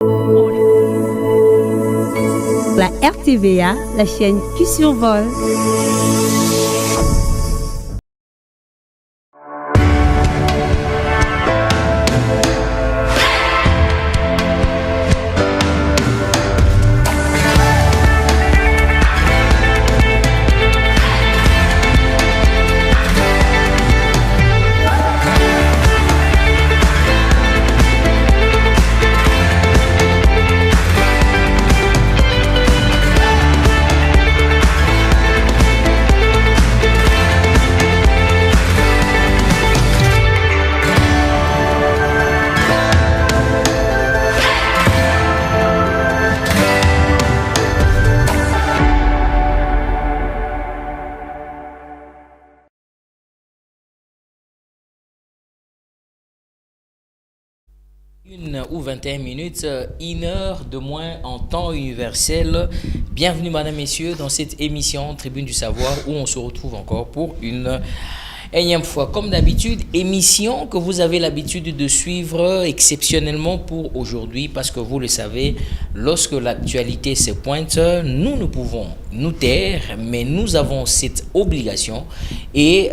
La RTVA, la chaîne qui survole. Une ou 21 minutes, 1 heure de moins en temps universel. Bienvenue, mesdames, messieurs, dans cette émission Tribune du Savoir où on se retrouve encore pour une énième fois. Comme d'habitude, émission que vous avez l'habitude de suivre exceptionnellement pour aujourd'hui parce que vous le savez, lorsque l'actualité se pointe, nous ne pouvons nous taire, mais nous avons cette obligation et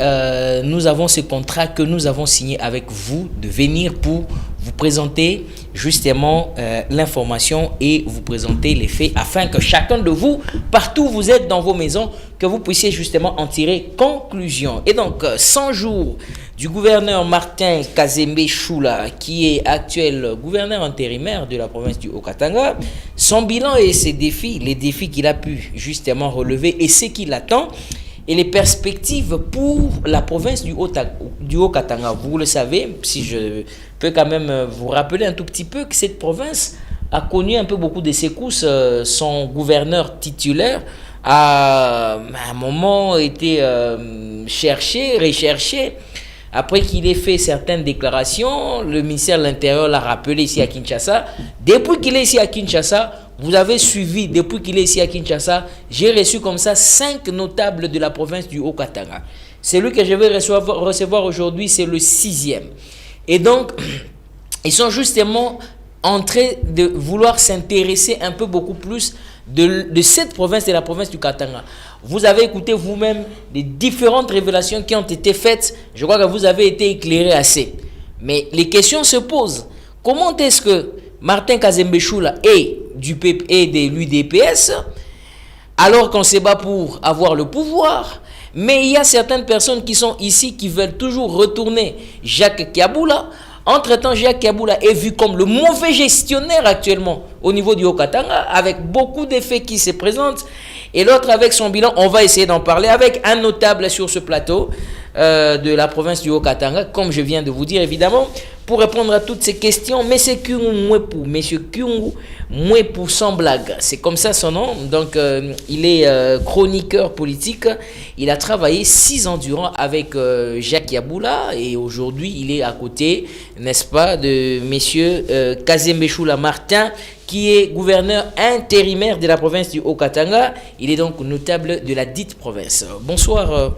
nous avons ce contrat que nous avons signé avec vous de venir pour vous présenter justement l'information et vous présenter les faits afin que chacun de vous, partout où vous êtes dans vos maisons, que vous puissiez justement en tirer conclusion. Et donc, 100 jours du gouverneur Martin Kazembe Choula, qui est actuel gouverneur intérimaire de la province du Haut-Katanga, son bilan et ses défis, les défis qu'il a pu justement relever et ce qui l'attend, et les perspectives pour la province du Haut-Katanga. Vous le savez, si je peux quand même vous rappeler un tout petit peu que cette province a connu un peu beaucoup de secousses. Son gouverneur titulaire a à un moment été cherché, recherché. Après qu'il ait fait certaines déclarations, le ministère de l'Intérieur l'a rappelé ici à Kinshasa. Depuis qu'il est ici à Kinshasa, vous avez suivi, depuis qu'il est ici à Kinshasa, j'ai reçu comme ça 5 notables de la province du Haut-Katanga. Celui que je vais recevoir aujourd'hui, c'est le 6e. Et donc, ils sont justement en train de vouloir s'intéresser un peu beaucoup plus de cette province, de la province du Katanga. Vous avez écouté vous-même les différentes révélations qui ont été faites. Je crois que vous avez été éclairé assez. Mais les questions se posent. Comment est-ce que Martin Kazembe Choula est du PP et de l'UDPS alors qu'on se bat pour avoir le pouvoir? Mais il y a certaines personnes qui sont ici qui veulent toujours retourner Jacques Kiaboula. Entre-temps, Jacques Kiaboula est vu comme le mauvais gestionnaire actuellement au niveau du Haut-Katanga, avec beaucoup d'effets qui se présentent. Et l'autre avec son bilan, on va essayer d'en parler avec un notable sur ce plateau de la province du Haut-Katanga, comme je viens de vous dire évidemment, pour répondre à toutes ces questions. Monsieur Kyungu Mwepu sans blague, c'est comme ça son nom. Donc il est chroniqueur politique. Il a travaillé 6 ans durant avec Jacques Kiaboula et aujourd'hui il est à côté, n'est-ce pas, de monsieur Kazembe Choula Martin, qui est gouverneur intérimaire de la province du Haut-Katanga. Il est donc notable de la dite province. Bonsoir,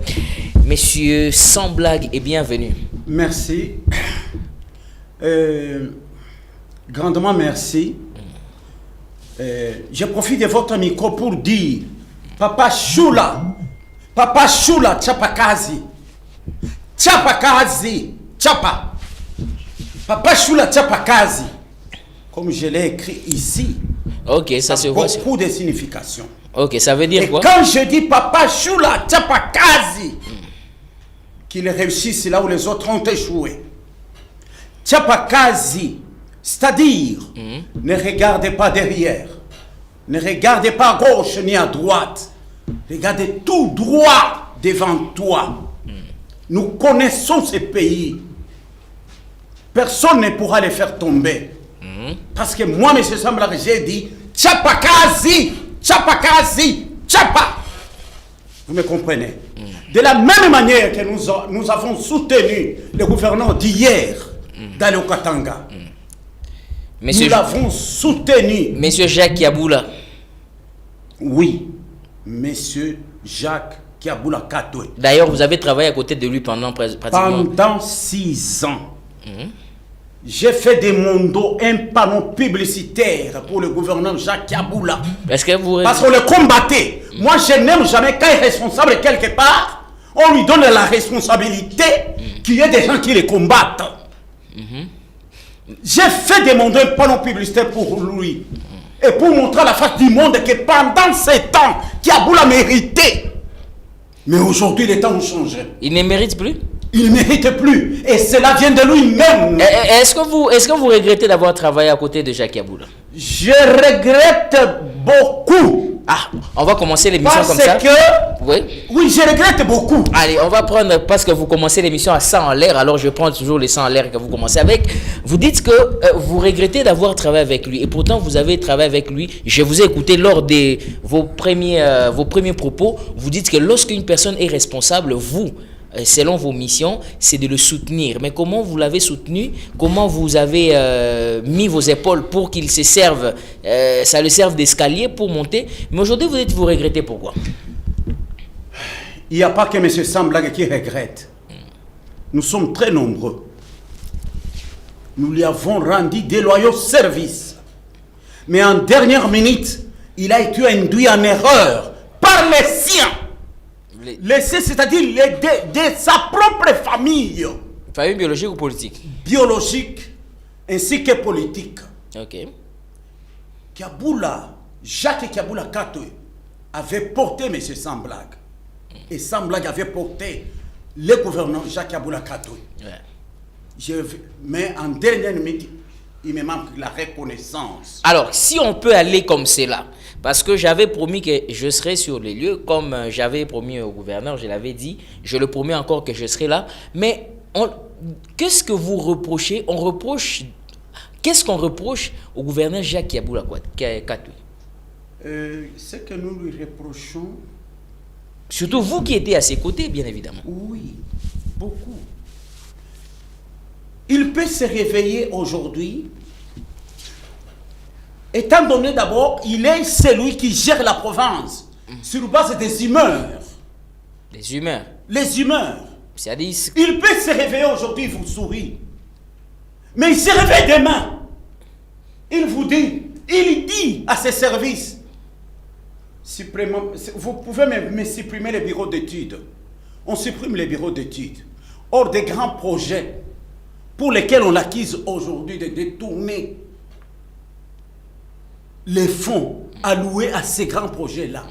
messieurs, sans blague et bienvenue. Merci. Grandement merci. Je profite de votre micro pour dire Papa Choula, Tchapakazi, Tchapa. Papa Choula, Tchapakazi. Comme je l'ai écrit ici, ok, ça se voit. Beaucoup de significations. Ok, ça veut dire quoi? Quand je dis Papa Choula Tchapakazi, qu'il réussisse là où les autres ont échoué. Tchapakazi, c'est-à-dire, ne regardez pas derrière, ne regardez pas à gauche ni à droite, regardez tout droit devant toi. Nous connaissons ces pays. Personne ne pourra les faire tomber. Parce que moi, M. Sambla, j'ai dit Tchapakazi, Tchapa. Vous me comprenez? De la même manière que nous avons soutenu le gouverneur d'hier dans le Katanga. Nous l'avons soutenu. Monsieur Jacques Kiaboula. Oui, Monsieur Jacques Kiaboula Katoué. D'ailleurs, vous avez travaillé à côté de lui pendant pratiquement... Pendant 6 ans. j'ai fait de mon dos un panneau publicitaire pour le gouverneur Jacques Yabula. Est-ce que vous... Parce qu'on le combattait. Moi, je n'aime jamais quand il est responsable quelque part, on lui donne la responsabilité qu'il y ait des gens qui les combattent. J'ai fait de mon dos un panneau publicitaire pour lui. Et pour montrer à la face du monde que pendant ces temps, Yabula méritait. Mais aujourd'hui, les temps ont changé. Il ne mérite plus? Il ne mérite plus. Et cela vient de lui-même. Est-ce que vous regrettez d'avoir travaillé à côté de Jacques Yabula? Je regrette beaucoup. Ah, on va commencer l'émission comme ça. Parce que... Oui, je regrette beaucoup. Allez, on va prendre, parce que vous commencez l'émission à 100 en l'air, alors je prends toujours les 100 en l'air que vous commencez avec. Vous dites que vous regrettez d'avoir travaillé avec lui. Et pourtant, vous avez travaillé avec lui. Je vous ai écouté lors de vos premiers propos. Vous dites que lorsqu'une personne est responsable, vous... selon vos missions, c'est de le soutenir. Mais comment vous l'avez soutenu? Comment vous avez mis vos épaules pour qu'il se serve, ça le serve d'escalier pour monter? Mais aujourd'hui, vous regrettez pourquoi? Il n'y a pas que M. Samblag qui regrette. Nous sommes très nombreux. Nous lui avons rendu des loyaux services. Mais en dernière minute, il a été induit en erreur par les siens. Laissé, c'est-à-dire de sa propre famille. Famille biologique ou politique? Biologique ainsi que politique. Ok. Kabula, Jacques Kabula Katoe avait porté M. Samblag. Et Samblag avait porté le gouverneur Jacques Kabula Katoe. Ouais. Mais en dernière minute, il me manque la reconnaissance. Alors, si on peut aller comme cela, parce que j'avais promis que je serais sur les lieux, comme j'avais promis au gouverneur, je l'avais dit, je le promets encore que je serai là. Mais qu'est-ce que vous reprochez? Qu'est-ce qu'on reproche au gouverneur Jacques Yabula Katoe? Ce que nous lui reprochons... Surtout vous qui étiez à ses côtés, bien évidemment. Oui, beaucoup. Il peut se réveiller aujourd'hui, étant donné d'abord, il est celui qui gère la province sur base des humeurs. Des humeurs? Les humeurs. C'est-à-dire... Il peut se réveiller aujourd'hui, il vous sourit. Mais il se réveille demain. Il dit à ses services, vous pouvez me supprimer les bureaux d'études. On supprime les bureaux d'études. Or, des grands projets pour lesquels on l'accuse aujourd'hui de détourner les fonds alloués à ces grands projets-là.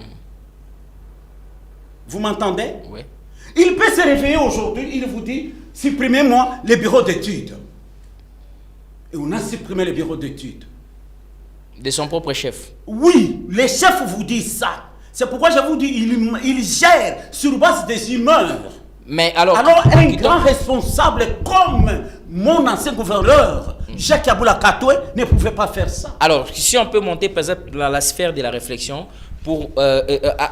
Vous m'entendez? Oui. Il peut se réveiller aujourd'hui, il vous dit, supprimez-moi les bureaux d'études. Et on a supprimé les bureaux d'études. De son propre chef. Oui, les chefs vous disent ça. C'est pourquoi je vous dis, il gère sur base des humeurs. Mais alors un grand responsable comme mon ancien gouverneur, Jacques Yabula Katoe, ne pouvait pas faire ça. Alors, si on peut monter par exemple dans la sphère de la réflexion pour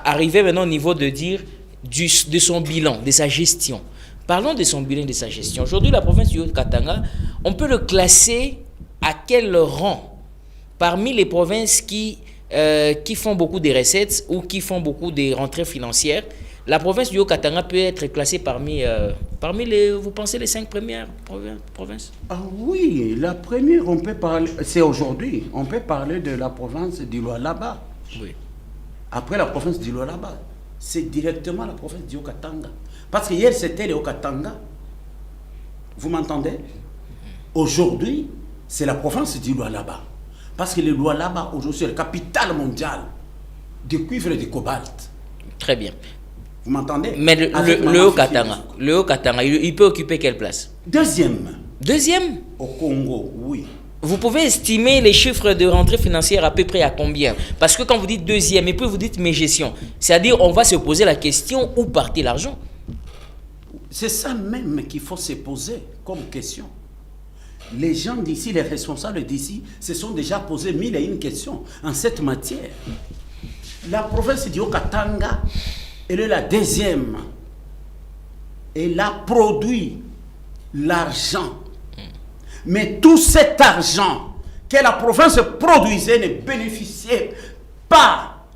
arriver maintenant au niveau de dire de son bilan, de sa gestion. Parlons de son bilan, de sa gestion. Aujourd'hui, la province du Haut-Katanga, on peut le classer à quel rang parmi les provinces qui font beaucoup de recettes ou qui font beaucoup de rentrées financières? La province du Haut-Katanga peut être classée parmi les, vous pensez, les 5 premières provinces? Ah oui, la première, on peut parler, c'est aujourd'hui, on peut parler de la province du Lualaba. Oui. Après la province du Lualaba, c'est directement la province du Haut-Katanga. Parce que hier, c'était le Haut-Katanga. Vous m'entendez? Aujourd'hui, c'est la province du Lualaba. Parce que le Lualaba, aujourd'hui, c'est la capitale mondiale du cuivre et du cobalt. Très bien. Vous m'entendez? Mais le Haut-Katanga, il peut occuper quelle place? Deuxième. Deuxième? Au Congo, oui. Vous pouvez estimer les chiffres de rentrée financière à peu près à combien? Parce que quand vous dites deuxième, et puis vous dites mes gestions, c'est-à-dire on va se poser la question où partait l'argent? C'est ça même qu'il faut se poser comme question. Les gens d'ici, les responsables d'ici, se sont déjà posé 1001 questions en cette matière. La province du Haut-Katanga, elle est la deuxième. Elle a produit l'argent. Mais tout cet argent que la province produisait ne bénéficiait pas.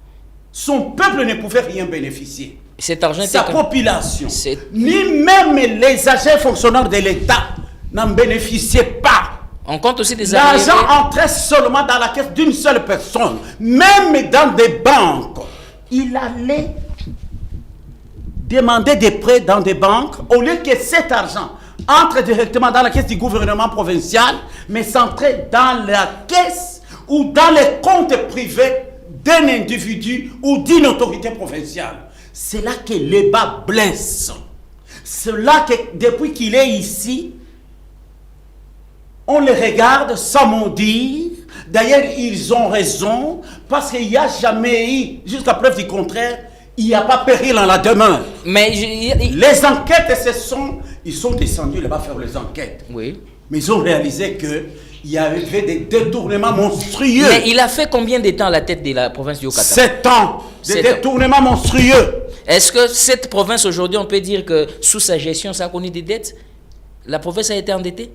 Son peuple ne pouvait rien bénéficier. Cet argent sa population, ni même les agents fonctionnaires de l'État n'en bénéficiaient pas. On compte aussi des L'argent arriérés. entrait seulement dans la caisse d'une seule personne. Même dans des banques, il allait demander des prêts dans des banques au lieu que cet argent entre directement dans la caisse du gouvernement provincial, mais s'entrait dans la caisse ou dans les comptes privés d'un individu ou d'une autorité provinciale. C'est là que les bas blessent. C'est là que depuis qu'il est ici, on les regarde sans m'en dire. D'ailleurs, ils ont raison, parce qu'il n'y a jamais eu, jusqu'à preuve du contraire, il n'y a pas péril en la demeure. Mais Les enquêtes, ils sont descendus là-bas faire les enquêtes. oui. Mais ils ont réalisé qu'il y avait des détournements monstrueux. Mais il a fait combien de temps à la tête de la province du Haut-Katanga? 7 ans, des 7 ans. détournements monstrueux. Est-ce que cette province aujourd'hui, on peut dire que sous sa gestion, ça a connu des dettes? La province a été endettée?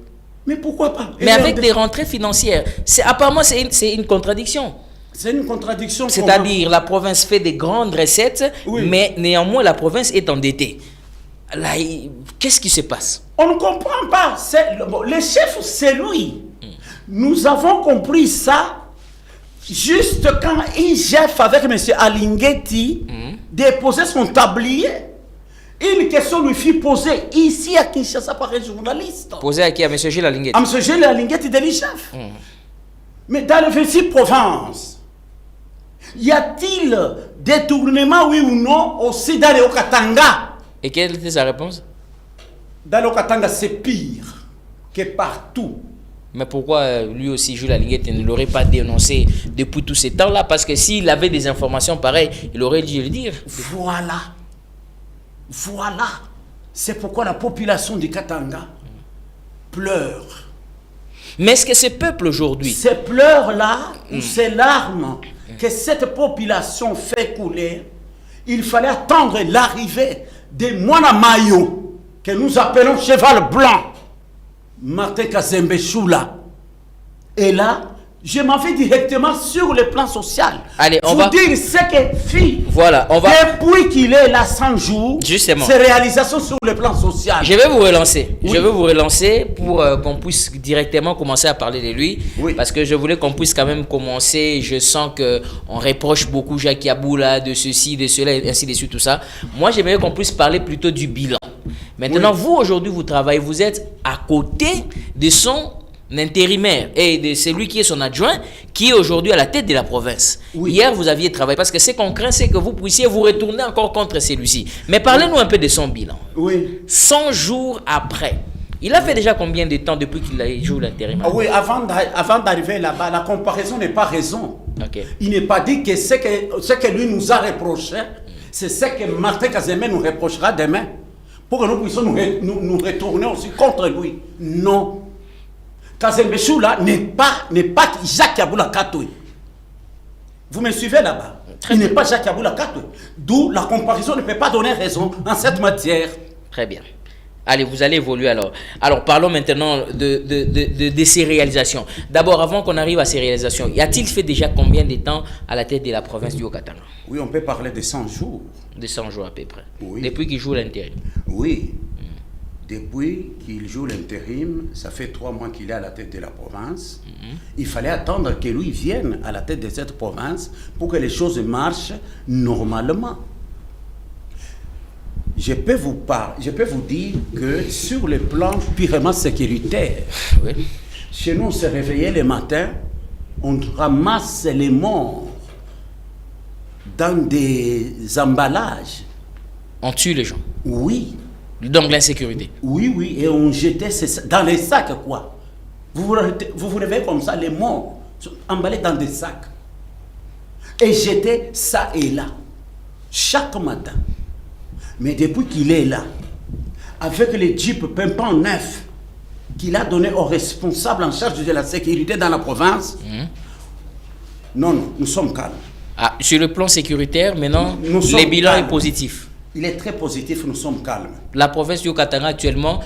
Mais pourquoi pas? Mais avec des rentrées financières. Apparemment, c'est une contradiction. C'est une contradiction. C'est-à-dire, la province fait des grandes recettes, Oui. mais néanmoins, la province est endettée. Là, qu'est-ce qui se passe? On ne comprend pas. Le chef, c'est lui. Nous avons compris ça juste quand IGF avec M. Alinguetti déposait son tablier. Une question lui fut posée ici à Kinshasa par un journaliste. Posé à qui? À M. Gilles Alinguetti. À M. Gilles Alinguetti de l'IGF. Mais dans les 26 provinces, y a-t-il détournement, oui ou non, aussi dans le Haut-Katanga? Et quelle était sa réponse? Dans le Haut-Katanga, c'est pire que partout. Mais pourquoi lui aussi, Jules Alinguetti, ne l'aurait pas dénoncé depuis tous ces temps-là? Parce que s'il avait des informations pareilles, il aurait dû le dire. Voilà. Voilà. C'est pourquoi la population du Katanga pleure. Mais est-ce que ce peuple aujourd'hui... Ces pleurs-là, ou ces larmes que cette population fait couler, il fallait attendre l'arrivée des Mwanamayo, que nous appelons cheval blanc, Martin Kazembe Choula. Et là, je m'en vais directement sur le plan social. Allez, on va dire ce que fit. Voilà, on va... Depuis qu'il est là 100 jours, Justement. ses réalisations sur le plan social. Je vais vous relancer. Oui. Je vais vous relancer pour qu'on puisse directement commencer à parler de lui. Oui. Parce que je voulais qu'on puisse quand même commencer. Je sens qu'on reproche beaucoup Jacques Yaboula de ceci, de cela, et ainsi de suite, tout ça. Moi, j'aimerais qu'on puisse parler plutôt du bilan. Maintenant, Oui. vous, aujourd'hui, vous travaillez, vous êtes à côté de son intérimaire et de celui qui est son adjoint, qui est aujourd'hui à la tête de la province. Oui. Hier, vous aviez travaillé, parce que ce qu'on craint, c'est que vous puissiez vous retourner encore contre celui-ci. Mais parlez-nous un peu de son bilan. Oui. 100 jours après, il a fait déjà combien de temps depuis qu'il a joué l'intérim? Ah oui, avant d'arriver là-bas, la comparaison n'est pas raison. Ok. Il n'est pas dit que ce que lui nous a reproché, c'est ce que Martin Kazembe nous reprochera demain. Pour que nous puissions nous retourner aussi contre lui. Non. Kazembe Choula n'est pas Jacques Yaboula Katoué. Vous me suivez là-bas? Il n'est pas Jacques Yaboula Katoué. D'où la comparaison ne peut pas donner raison en cette matière. Très bien. Allez, vous allez évoluer alors. Alors, parlons maintenant de ses réalisations. D'abord, avant qu'on arrive à ses réalisations, y a-t-il fait déjà combien de temps à la tête de la province du Haut-Katanga? Oui, on peut parler de 100 jours. De 100 jours à peu près. Oui. Depuis qu'il joue l'intérim. Oui. Depuis qu'il joue l'intérim, ça fait 3 mois qu'il est à la tête de la province. Il fallait attendre que lui vienne à la tête de cette province pour que les choses marchent normalement. Je peux vous dire que sur le plan purement sécuritaire, Oui. chez nous, on se réveillait le matin, on ramasse les morts dans des emballages. On tue les gens. Oui. Donc l'insécurité. Oui, et on jetait dans les sacs, quoi. Vous vous réveillez comme ça, les morts sont emballés dans des sacs. Et jetés ça et là, chaque matin. Mais depuis qu'il est là, avec les jeeps pimpants neufs qu'il a donné aux responsables en charge de la sécurité dans la province, non, nous sommes calmes. Ah, sur le plan sécuritaire, maintenant, Nous sommes le bilan calmes. est positif. Il est très positif, nous sommes calmes. La province du Haut-Katanga actuellement,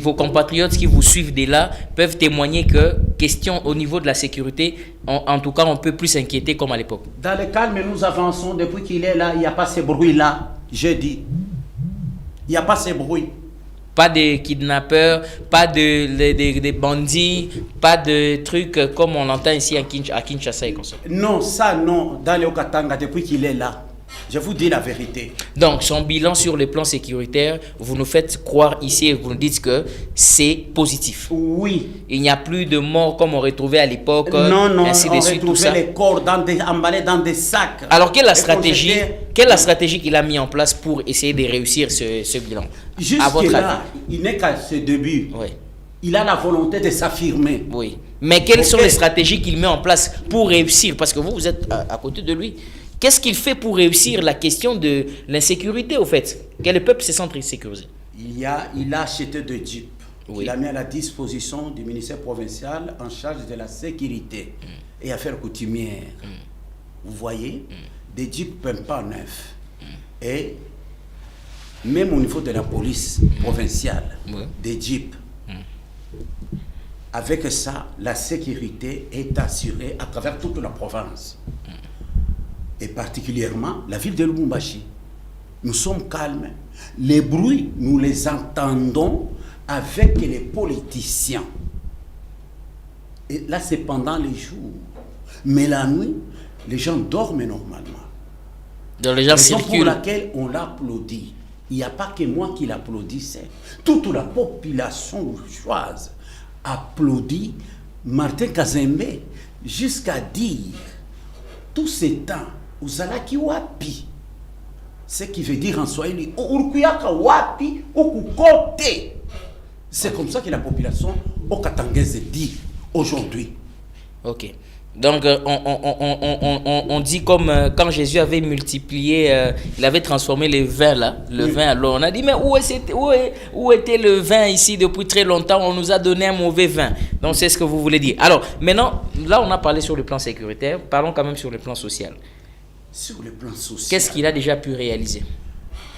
vos compatriotes qui vous suivent de là peuvent témoigner que, question au niveau de la sécurité, en tout cas, on peut plus s'inquiéter comme à l'époque. Dans le calme, nous avançons. Depuis qu'il est là, il n'y a pas ce bruit-là. Je dis. Il n'y a pas ce bruit. pas de kidnappeurs, pas de bandits, pas de trucs comme on entend ici à Kinshasa et comme ça. Non, ça non, dans le Haut-Katanga, depuis qu'il est là, je vous dis la vérité. Donc, son bilan sur le plan sécuritaire, vous nous faites croire ici et vous nous dites que c'est positif. Oui. Il n'y a plus de morts comme on retrouvait à l'époque. Non, ainsi on de suite, tout ça. retrouvait les corps emballés dans des sacs. Alors, quelle est la stratégie qu'il a mis en place pour essayer de réussir ce bilan? Jusque-là, il n'est qu'à ses débuts. Oui. Il a la volonté de s'affirmer. Oui. Mais quelles sont les stratégies qu'il met en place pour réussir? Parce que vous êtes à côté de lui. Qu'est-ce qu'il fait pour réussir la question de l'insécurité, au fait? Que le peuple se sente sécurisé. Il a acheté deux jeeps. Oui. Il a mis à la disposition du ministère provincial en charge de la sécurité et affaires coutumières. Vous voyez, des jeeps pas neufs. Et même au niveau de la police provinciale, des jeeps. Avec ça, la sécurité est assurée à travers toute la province. Et particulièrement la ville de Lubumbashi. Nous sommes calmes. Les bruits, nous les entendons avec les politiciens. Et là, c'est pendant les jours. Mais la nuit, les gens dorment normalement. Donc les gens circulent. circulent. Pour laquelle on l'applaudit. Il n'y a pas que moi qui l'applaudissais. Toute la population choisie applaudit Martin Kazembe jusqu'à dire tout ce temps uzalaki wapi, ce qui veut dire en Swahili urukuyaka wapi ukukote. C'est comme ça que la population au Katangaise dit aujourd'hui. Ok. Donc on dit comme quand Jésus avait multiplié, il avait transformé le vin là, vin. Alors on a dit mais où était le vin ici depuis très longtemps? On nous a donné un mauvais vin. Donc c'est ce que vous voulez dire. Alors maintenant, là on a parlé sur le plan sécuritaire, parlons quand même sur le plan social. Sur le plan social, qu'est-ce qu'il a déjà pu réaliser?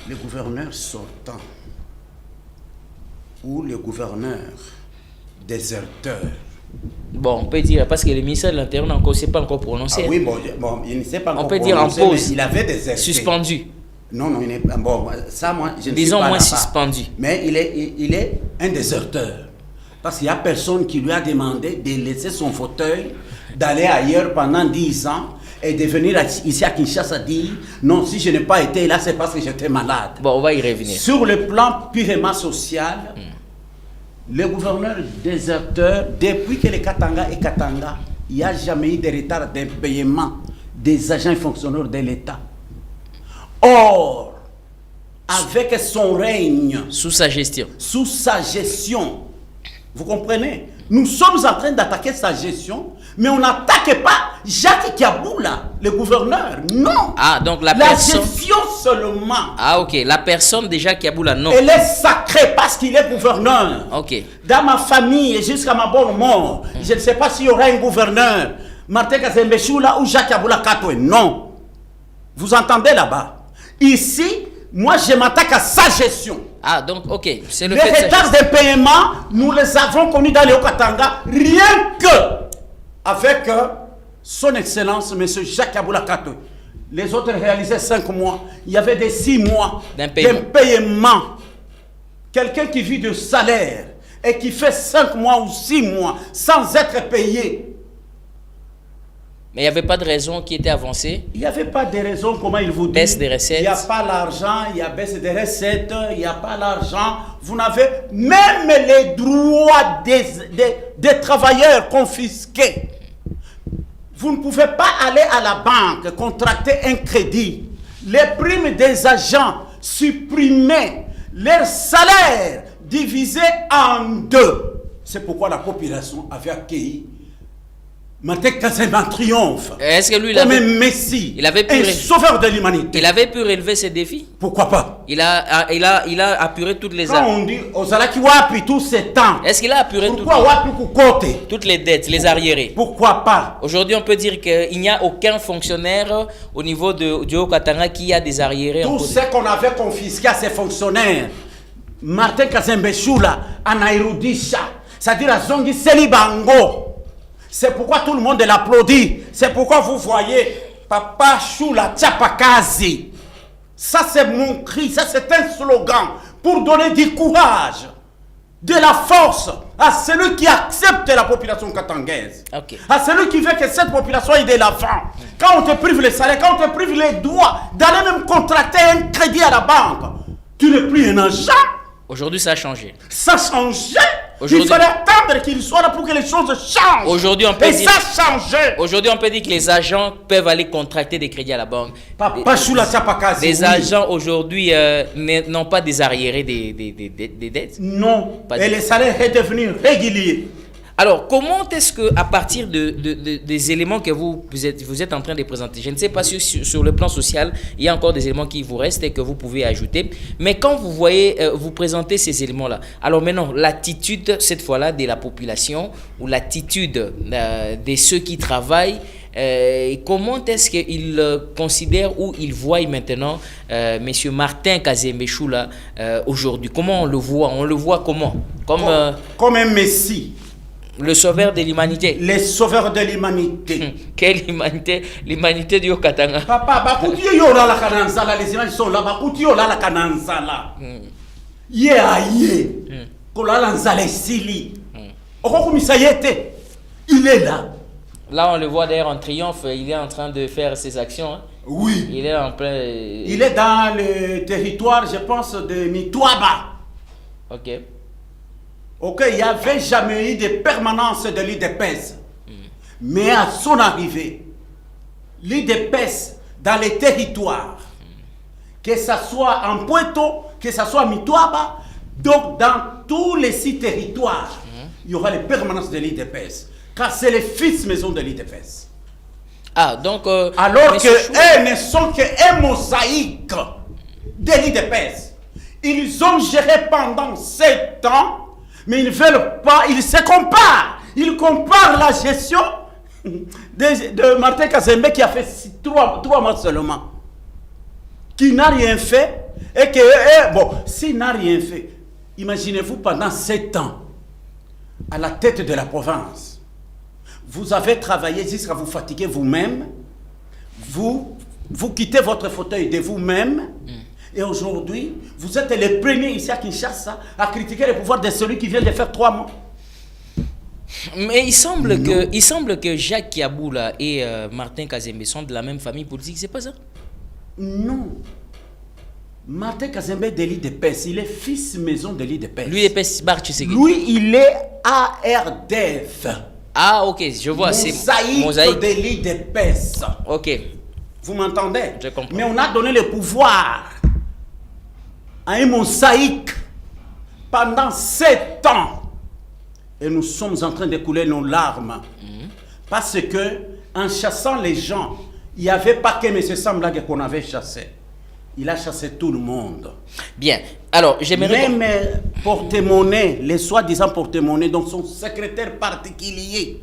Le gouverneur sortant ou le gouverneur déserteur. Bon, on peut dire, parce que le ministère de l'Intérieur ne s'est pas encore prononcé. Ah oui, bon, il ne s'est pas encore prononcé. On peut prononcé, dire en pause. Il avait déserté. Suspendu. Non, il n'est pas. Bon, ça, moi, je ne disons suis pas moins là-bas. suspendu. Mais il est un déserteur. Parce qu'il n'y a personne qui lui a demandé de laisser son fauteuil, d'aller ailleurs pendant 10 ans et de venir ici à Kinshasa dire non, si je n'ai pas été là, c'est parce que j'étais malade. Bon, on va y revenir. Sur le plan purement social, le gouverneur déserteur, depuis que le Katanga est Katanga, il n'y a jamais eu de retard d'impayement des agents et fonctionnaires de l'État. Or, avec son règne, sous sa gestion, vous comprenez? Nous sommes en train d'attaquer sa gestion, mais on n'attaque pas Jacques Kiaboula, le gouverneur. Non. Ah, donc la gestion seulement. Ah, ok. La personne de Jacques Kiaboula, non. Elle est sacrée parce qu'il est gouverneur. Ok. Dans ma famille et jusqu'à ma bonne mort, je ne sais pas s'il y aura un gouverneur, Martin Kazembe Choula ou Jacques Kiaboula Katoué. Non. Vous entendez là-bas? Ici, moi, je m'attaque à sa gestion. Ah, donc, ok. C'est les retards de paiement, nous les avons connus dans le Haut-Katanga, rien que avec son Excellence, M. Jacques Kiaboula Katoué. Les autres réalisaient 5 mois. Il y avait des 6 mois d'impayement. Quelqu'un qui vit de salaire et qui fait 5 mois ou 6 mois sans être payé. Mais il n'y avait pas de raison qui était avancée. Il n'y avait pas de raison, comment il vous dit. Baisse des recettes. Il n'y a pas l'argent, il y a baisse des recettes, il n'y a pas l'argent. Vous n'avez même les droits des travailleurs confisqués. Vous ne pouvez pas aller à la banque contracter un crédit. Les primes des agents supprimées, leurs salaires divisés en 2. C'est pourquoi la population avait accueilli Martin Kazembe en triomphe. Est-ce que lui, comme un messie, un sauveur de l'humanité. Il avait pu relever ses défis? Pourquoi pas? Il a apuré toutes les Quand on dit Ozalaki Wapi tout ce temps. Est-ce qu'il a apuré toutes les dettes, les arriérés? Pourquoi pas? Aujourd'hui, on peut dire qu'il n'y a aucun fonctionnaire au niveau du Haut-Katanga qui a des arriérés. Tout ce qu'on avait confisqué à ces fonctionnaires, Martin Kazembe Choula, Anaïroudisha, c'est-à-dire à Zongi Selibango. C'est pourquoi tout le monde l'applaudit. C'est pourquoi vous voyez Papa Choula Tchapakazi. Ça c'est mon cri, ça c'est un slogan pour donner du courage de la force à celui qui accepte la population katangaise. Ok. À celui qui veut que cette population ait de l'avant. Quand on te prive les salaires, quand on te prive les droits, d'aller même contracter un crédit à la banque, tu n'es plus un agent. Aujourd'hui, ça a changé. Ça changeait. Aujourd'hui- Il fallait attendre qu'il soit là pour que les choses changent. Aujourd'hui, on peut Et dire- ça changeait. Aujourd'hui, on peut dire que les agents peuvent aller contracter des crédits à la banque. Pas sous la Chapakazi. Les oui. agents aujourd'hui n'ont pas des arriérés des dettes. Non. Pas Et du- les salaires est devenu régulier. Alors, comment est-ce que, à partir des éléments que vous êtes en train de présenter, je ne sais pas si sur le plan social, il y a encore des éléments qui vous restent et que vous pouvez ajouter, mais quand vous voyez, vous présentez ces éléments-là, alors maintenant, l'attitude, cette fois-là, de la population ou l'attitude de ceux qui travaillent, comment est-ce qu'ils considèrent ou ils voient maintenant M. Martin Kazembe Choula aujourd'hui? Comment on le voit? On le voit comment? Comme un messie. Le sauveur de l'humanité. Les sauveurs de l'humanité. Quelle humanité? L'humanité du Okatanga. Papa, bakuti yo la kananzala, les images sont là, bakuti yo la kananzala. Ye aye. Kola lanzala sili. Okokumisa yete. Il est là. Là, on le voit d'ailleurs en triomphe. Il est en train de faire ses actions. Hein. Oui. Il est en plein. Il est dans le territoire, je pense, de Mitouaba. Ok. Ok, il n'y avait jamais eu de permanence de l'IDPS. Mais à son arrivée, l'IDPS dans les territoires, que ce soit en Poitou, que ce soit à Mitouaba, donc dans tous les 6 territoires, il y aura les permanences de l'IDPS. Car c'est les fils maison de l'IDPS. Ah, donc. Alors Monsieur Chou- qu'eux ne sont qu'un mosaïque de l'IDPS. Ils ont géré pendant 7 ans. Mais ils ne veulent pas, ils se comparent. Ils comparent la gestion de Martin Kazembe qui a fait 3 mois seulement. Qui n'a rien fait. Et que, bon, s'il n'a rien fait, imaginez-vous pendant 7 ans, à la tête de la province, vous avez travaillé jusqu'à vous fatiguer vous-même. Vous quittez votre fauteuil de vous-même. Et aujourd'hui, vous êtes les premiers ici à Kinshasa à critiquer le pouvoir de celui qui vient de faire 3 mois. Mais il semble que Jacques Kiaboula et Martin Kazembe sont de la même famille politique, c'est pas ça? Non. Martin Kazembe de l'IDPS, il est fils maison de l'IDPS. Lui, est Bartchesegui. Lui, il est ARDF. Ah, ok, je vois. C'est Mosaïque de l'IDPS. Ok. Vous m'entendez? Je comprends. Mais on a donné le pouvoir à un mosaïque pendant 7 ans. Et nous sommes en train d'écouler nos larmes. Parce que, en chassant les gens, il n'y avait pas que M. Samblag qu'on avait chassé. Il a chassé tout le monde. Bien. Alors, j'aimerais. Même porte-monnaie, les soi-disant porte-monnaie, donc son secrétaire particulier,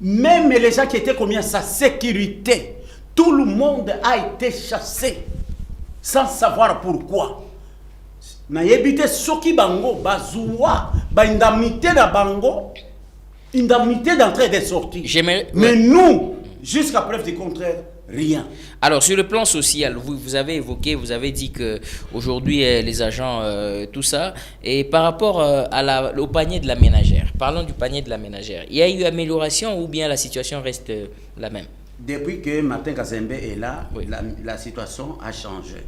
même les gens qui étaient commis à sa sécurité, tout le monde a été chassé sans savoir pourquoi. Na yebite soki bango bazouwa ba indemnité na bango, indemnité d'entrée et de sortie. Mais nous, jusqu'à preuve du contraire, rien. Alors, sur le plan social, vous avez évoqué, vous avez dit que aujourd'hui les agents, tout ça, et par rapport au panier de la ménagère, parlons du panier de la ménagère, il y a eu amélioration ou bien la situation reste la même? Depuis que Martin Kazembe est là, Oui. la situation a changé.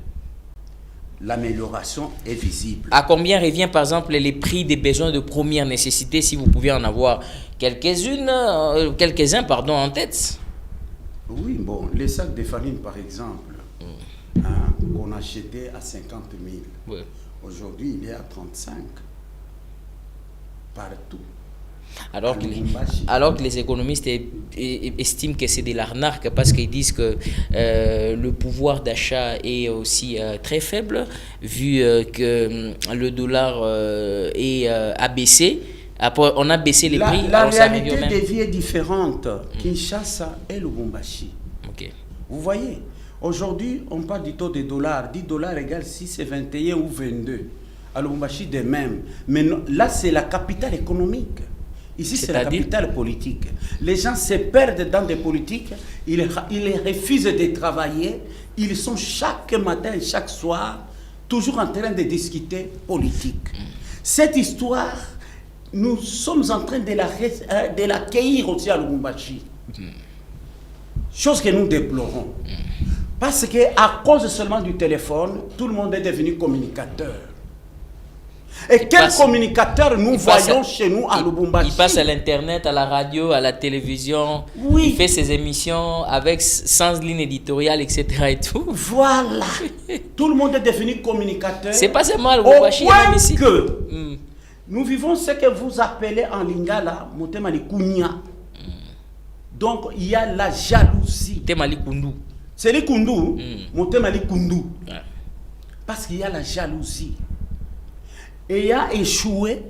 L'amélioration est visible. À combien revient par exemple les prix des besoins de première nécessité, si vous pouvez en avoir quelques-uns en tête? Oui, bon, les sacs de farine par exemple, qu'on achetait à 50 000, Oui. aujourd'hui il est à 35 partout. Alors que les économistes estiment que c'est de l'arnaque parce qu'ils disent que le pouvoir d'achat est aussi très faible vu que le dollar a baissé. Après, on a baissé les prix. La alors ça réalité revient au même. des vies est différente. Kinshasa et Lubumbashi. Ok. Vous voyez, aujourd'hui on parle du taux de dollars. 10 dollars égale 6 et 21 ou 22. À Lubumbashi de même. Mais non, là c'est la capitale économique. Ici, c'est la capitale politique. Les gens se perdent dans des politiques, ils refusent de travailler, ils sont chaque matin et chaque soir toujours en train de discuter politique. Cette histoire, nous sommes en train de l'accueillir aussi à Lubumbashi. Chose que nous déplorons. Parce qu'à cause seulement du téléphone, tout le monde est devenu communicateur. Et quel communicateur nous voyons chez nous à Lubumbashi? Il passe à l'internet, à la radio, à la télévision. Oui. Il fait ses émissions avec sans ligne éditoriale, etc. et tout. Voilà. Tout le monde est devenu communicateur. C'est pas seulement à Lubumbashi, au point même ici. Que nous vivons ce que vous appelez en lingala motema likunya. Donc il y a la jalousie. Motema likundu. C'est likundu, motema likundu. Parce qu'il y a la jalousie. Et il a échoué,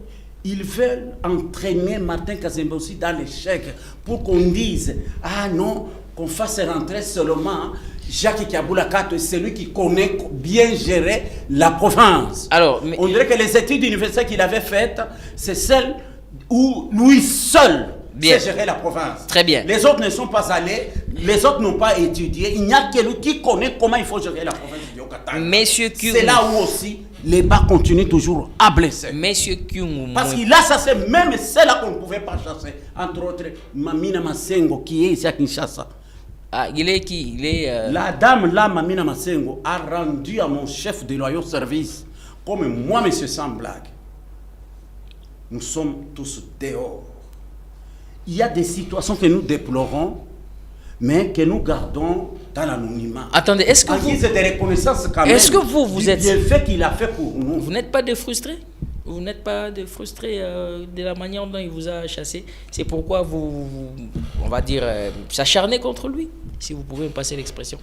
ils veulent entraîner Martin Kazembe aussi dans l'échec pour qu'on dise, ah non, qu'on fasse rentrer seulement Jacques Kiaboula Kato, c'est lui qui connaît bien gérer la province. Alors, on dirait que les études universitaires qu'il avait faites, c'est celles où lui seul sait gérer la province. Très bien. Les autres ne sont pas allés, les autres n'ont pas étudié. Il n'y a que lui qui connaît comment il faut gérer la province du Yucatan. C'est là où aussi les bas continuent toujours à blesser. Monsieur Kyungu. Parce qu'il a chassé même celle-là qu'on ne pouvait pas chasser. Entre autres, Mamina Masengo qui est ici à Kinshasa. Ah, il est qui? La dame là, Mamina Masengo, a rendu à mon chef de loyaux service, comme moi, monsieur, sans blague. Nous sommes tous dehors. Il y a des situations que nous déplorons, mais que nous gardons dans l'anonymat. Attendez, est-ce que vous... de reconnaissance quand même. Est-ce que vous êtes... Le fait qu'il a fait pour nous. Vous n'êtes pas de frustré? Vous n'êtes pas de frustré de la manière dont il vous a chassé? C'est pourquoi vous on va dire, s'acharnez contre lui, si vous pouvez me passer l'expression.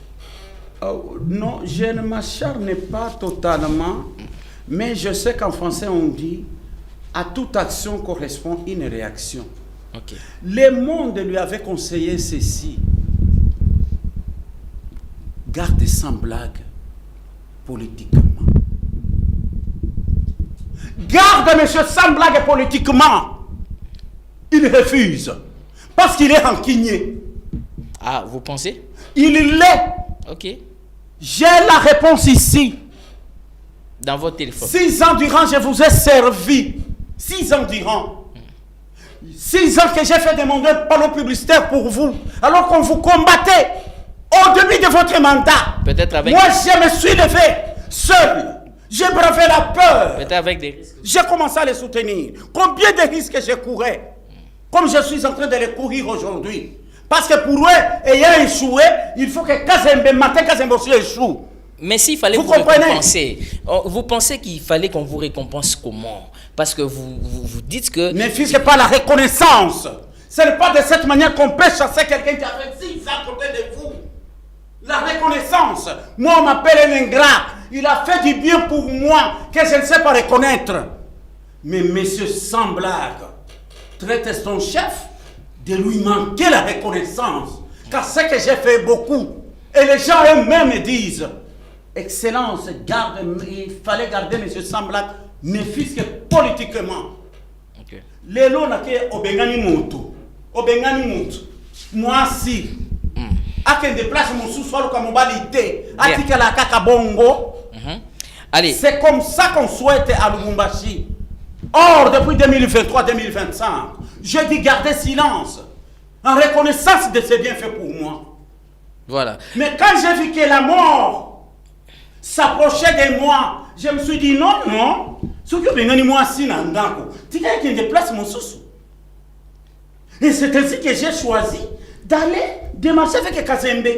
Non, je ne m'acharne pas totalement, mais je sais qu'en français on dit à toute action correspond une réaction. Okay. Le monde lui avait conseillé ceci. Garde sans blague politiquement. Garde monsieur sans blague politiquement. Il refuse. Parce qu'il est rancunier. Ah, vous pensez? Il l'est. Ok. J'ai la réponse ici. Dans votre téléphone. 6 ans durant, je vous ai servi. 6 ans durant. 6 ans que j'ai fait demander un panneau publicitaire pour vous. Alors qu'on vous combattait au début de votre mandat. Peut-être avec... Moi, je me suis levé seul. J'ai bravé la peur. Peut-être avec des risques. J'ai commencé à les soutenir. Combien de risques j'ai couru? Comme je suis en train de les courir aujourd'hui. Parce que pour eux, ayant échoué, il faut que Kazembe, Martin Kazembe aussi échoue. Mais s'il fallait vous récompenser, vous pensez qu'il fallait qu'on vous récompense comment? Parce que vous dites que... Ne fût-ce pas la reconnaissance. Ce n'est pas de cette manière qu'on peut chasser quelqu'un qui a fait 6 ans à côté de vous. La reconnaissance. Moi, on m'appelle un ingrat. Il a fait du bien pour moi que je ne sais pas reconnaître. Mais monsieur sans blague traite son chef de lui manquer la reconnaissance. Car ce que j'ai fait beaucoup. Et les gens eux-mêmes disent, Excellence, il fallait garder monsieur sans blague, ne fût-ce que politiquement. Okay. Les lots n'ont obengani moto. Obengani moto. Moi si. À qu'un déplace mon sous-sol comme modalité. À tika la kaka bongo. Allez. C'est comme ça qu'on souhaite à Lubumbashi. Or, depuis 2023-2025, je dis garder silence. En reconnaissance de ce bienfaits pour moi. Voilà. Mais quand j'ai vu que la mort s'approchait de moi, je me suis dit non, non. Ce que je moi si nandako, tu as qui déplace mon sous. Et c'est ainsi que j'ai choisi d'aller démarcher avec Kazembe.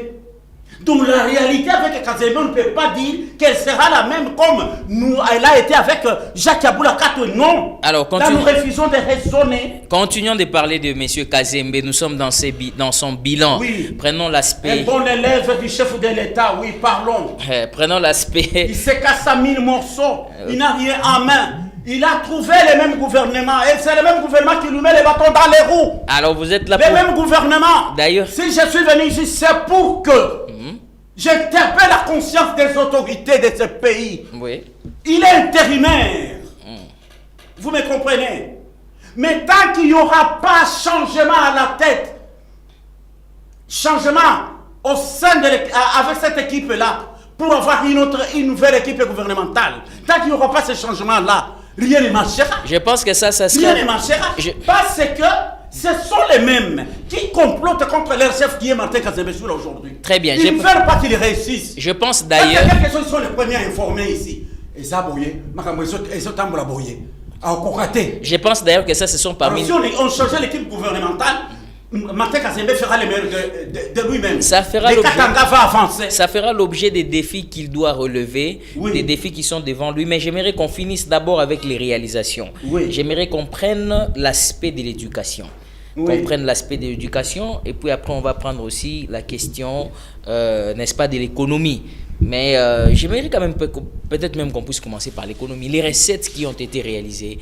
Donc la réalité avec Kazembe, on ne peut pas dire qu'elle sera la même comme nous, elle a été avec Jacques Kiaboula Kato. Non. Alors, là, nous refusons de raisonner. Continuons de parler de M. Kazembe. Nous sommes dans son bilan. Oui. Prenons l'aspect... Un bon élève du chef de l'État, oui, parlons. Prenons l'aspect... Il s'est cassé à 1000 morceaux. Il n'a rien en main. Il a trouvé le même gouvernement. Et c'est le même gouvernement qui nous met les bâtons dans les roues. Alors vous êtes là pour... Le même gouvernement. D'ailleurs... Si je suis venu ici, c'est pour que j'interpelle la conscience des autorités de ce pays. Oui. Il est intérimaire. Vous me comprenez? Mais tant qu'il n'y aura pas changement à la tête, changement au sein de avec cette équipe-là, pour avoir une nouvelle équipe gouvernementale, tant qu'il n'y aura pas ce changement-là, rien ne marchera. Je pense que ça serait... Rien ne marchera. Parce que ce sont les mêmes qui complotent contre leur chef qui est Martin Kazembe-Choula aujourd'hui. Très bien. Ils ne veulent pas qu'il réussisse. Je pense d'ailleurs... Parce que quelque chose, ils sont les premiers à informer ici. Et ça, boyé, ils sont tambours à boyer. Je pense d'ailleurs que ça, ce sont parmi... Alors, si on changeait l'équipe gouvernementale, Martin Kazembe fera les meilleurs de lui-même. Ça fera Katanga va avancer. Ça fera l'objet des défis qu'il doit relever, des défis qui sont devant lui. Mais j'aimerais qu'on finisse d'abord avec les réalisations. J'aimerais qu'on prenne l'aspect de l'éducation. Qu'on prenne l'aspect de l'éducation et puis après on va prendre aussi la question, n'est-ce pas, de l'économie. Mais j'aimerais quand même peut-être même qu'on puisse commencer par l'économie. Les recettes qui ont été réalisées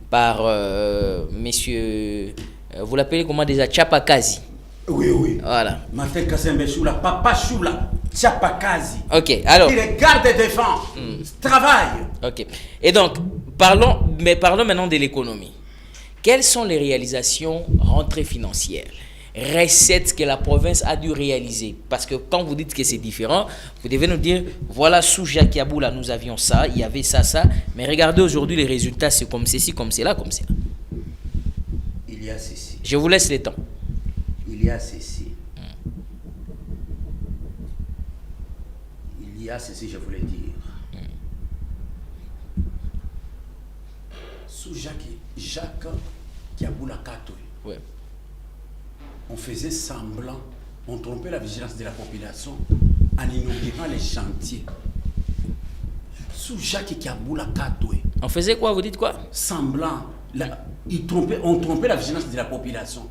par messieurs... vous l'appelez comment déjà? Tchapakazi. Oui. Voilà. Martin Kazembe-Choula, Papa Choula, Tchapakazi. Ok, alors. Il est garde et défend, travaille. Ok. Et donc, parlons maintenant de l'économie. Quelles sont les réalisations rentrées financières, recettes que la province a dû réaliser? Parce que quand vous dites que c'est différent, vous devez nous dire, voilà, sous Jacques Yaboula, nous avions ça, il y avait ça. Mais regardez aujourd'hui, les résultats, c'est comme ceci, comme cela, comme cela. Il y a ceci. Je vous laisse le temps. Il y a ceci. Il y a ceci, je voulais dire. Sous Jacques Yaboula Katoy, on faisait semblant, on trompait la vigilance de la population en inaugurant les chantiers. Sous Jacques Yaboula Katoy. On faisait quoi? Vous dites quoi? Semblant. On trompait la vigilance de la population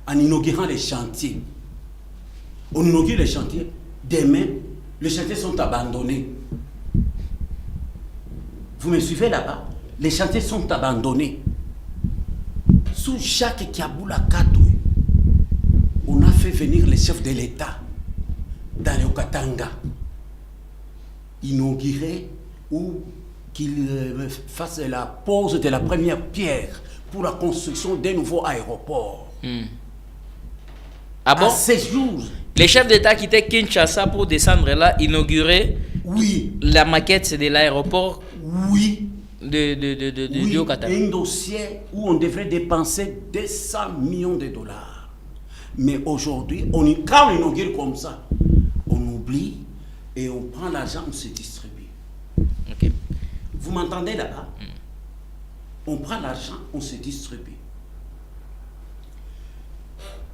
en inaugurant les chantiers. On inaugure les chantiers. Demain, les chantiers sont abandonnés. Vous me suivez là-bas? Les chantiers sont abandonnés. Sous Jacques Yaboula Katoy, on a fait venir les chefs de l'État dans le Katanga, inaugurer ou qu'il fasse la pose de la première pierre pour la construction d'un nouveau aéroport. Ah bon? À ces jours, les chefs d'État quittaient Kinshasa pour descendre là, inaugurer la maquette de l'aéroport de Okatanga. Un dossier où on devrait dépenser 200 millions de dollars. Mais aujourd'hui, quand on inaugure comme ça, on oublie et on prend l'argent, on se distribue. Ok. Vous m'entendez là-bas? On prend l'argent, on se distribue.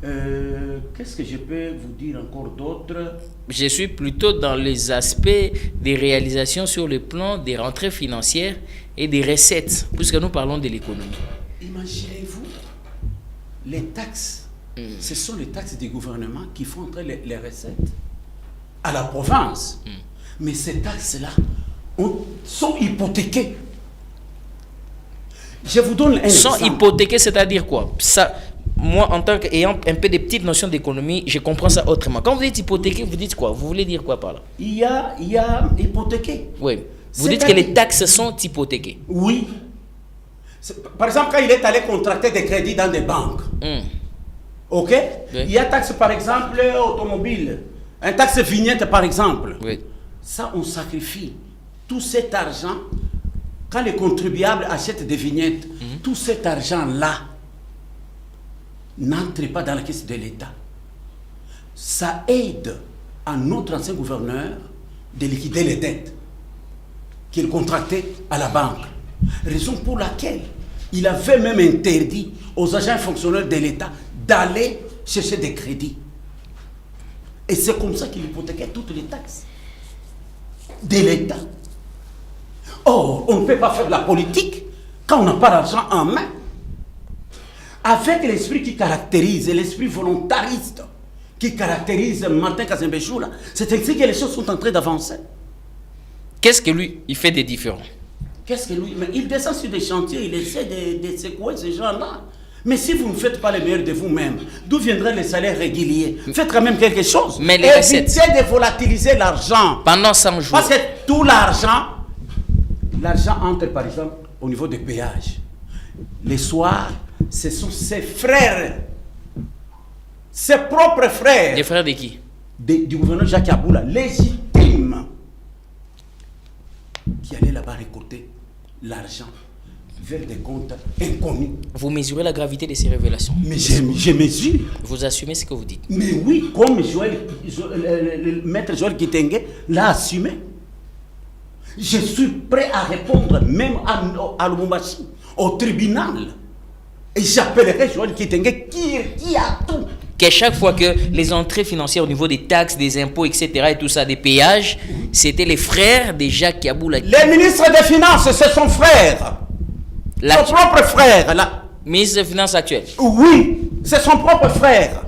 Qu'est-ce que je peux vous dire encore d'autre? Je suis plutôt dans les aspects des réalisations sur le plan des rentrées financières et des recettes, puisque nous parlons de l'économie. Imaginez-vous, les taxes, ce sont les taxes du gouvernement qui font entrer les recettes à la province. Mais ces taxes-là sont hypothéquées. Je vous donne un exemple. Sont hypothéquées, c'est-à-dire quoi? Ça, moi, en tant qu'ayant un peu de petites notions d'économie, je comprends ça autrement. Quand vous dites hypothéqué, vous dites quoi? Vous voulez dire quoi par là? Il y a hypothéqué. Oui. Vous dites que les taxes sont hypothéquées. Oui. Par exemple, quand il est allé contracter des crédits dans des banques, ok? Oui. Il y a taxe, par exemple, automobile. Un taxe vignette, par exemple. Oui. Ça, on sacrifie tout cet argent. Quand les contribuables achètent des vignettes, tout cet argent-là n'entre pas dans la caisse de l'État. Ça aide à notre ancien gouverneur de liquider les dettes qu'il contractait à la banque. Raison pour laquelle il avait même interdit aux agents fonctionnaires de l'État d'aller chercher des crédits. Et c'est comme ça qu'il hypothéquait toutes les taxes de l'État. Or, on ne peut pas faire la politique quand on n'a pas d'argent en main. Avec l'esprit qui caractérise, l'esprit volontariste qui caractérise Martin Kazembe-Choula, c'est ainsi que les choses sont en train d'avancer. Qu'est-ce que lui, il fait des différents? Qu'est-ce que lui? Mais il descend sur des chantiers, il essaie de secouer ces gens-là. Mais si vous ne faites pas le meilleur de vous-même, d'où viendraient les salaires réguliers? Faites quand même quelque chose. Mais les évitez de volatiliser l'argent. Pendant 100 jours. Parce que tout l'argent entre par exemple au niveau des péages. Les soirs, ce sont ses frères, ses propres frères. Les frères de qui? Du gouverneur Jacques Yaboula, légitimes, qui allaient là-bas récolter l'argent vers des comptes inconnus. Vous mesurez la gravité de ces révélations. Mais je mesure. Vous assumez ce que vous dites. Mais oui, comme le maître Joël Kitenge l'a assumé. Je suis prêt à répondre même à Lubumbashi, au tribunal. Et j'appellerai Joël Kitenge qui a tout. Que chaque fois que les entrées financières au niveau des taxes, des impôts, etc. et tout ça, des péages, c'était les frères de Jacques Kaboula. Les ministres des Finances, c'est son frère. Son propre frère, là. Ministre des Finances actuel. Oui, c'est son propre frère.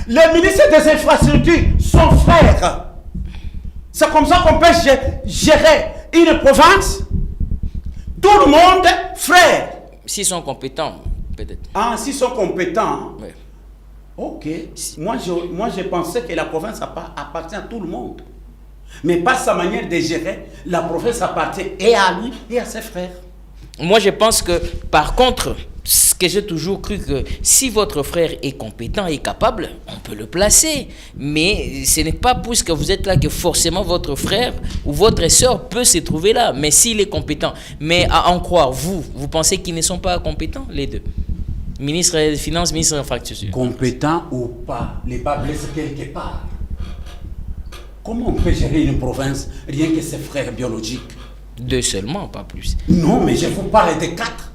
Le ministre des Infrastructures, son frère. C'est comme ça qu'on peut gérer une province. Tout le monde, frère. S'ils sont compétents, peut-être. Ah, s'ils sont compétents. Oui. Ok. Moi, je pensais que la province appartient à tout le monde. Mais par sa manière de gérer, la province appartient et à lui et à ses frères. Moi, je pense que, par contre, ce que j'ai toujours cru que si votre frère est compétent et capable, on peut le placer. Mais ce n'est pas puisque vous êtes là que forcément votre frère ou votre soeur peut se trouver là. Mais s'il est compétent, mais à en croire, vous pensez qu'ils ne sont pas compétents, les deux? Ministre des Finances, ministre des Infrastructures. Compétent ou pas, les bas blessent quelque part. Comment on peut gérer une province rien que ses frères biologiques? Deux seulement, pas plus. Non, mais je vous parle de 4.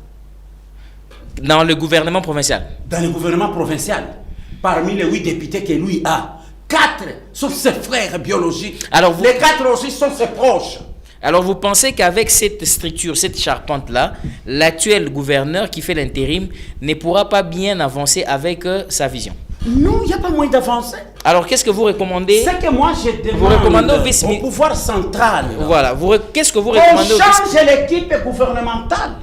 Dans le gouvernement provincial. Dans le gouvernement provincial, parmi les 8 députés que lui a, 4 sont ses frères biologiques. Alors les 4 aussi sont ses proches. Alors vous pensez qu'avec cette structure, cette charpente-là, l'actuel gouverneur qui fait l'intérim ne pourra pas bien avancer avec sa vision? Non, il n'y a pas moyen d'avancer. Alors qu'est-ce que vous recommandez? C'est que moi je demande vous recommandez au pouvoir central. Voilà, qu'est-ce que vous recommandez? On change l'équipe gouvernementale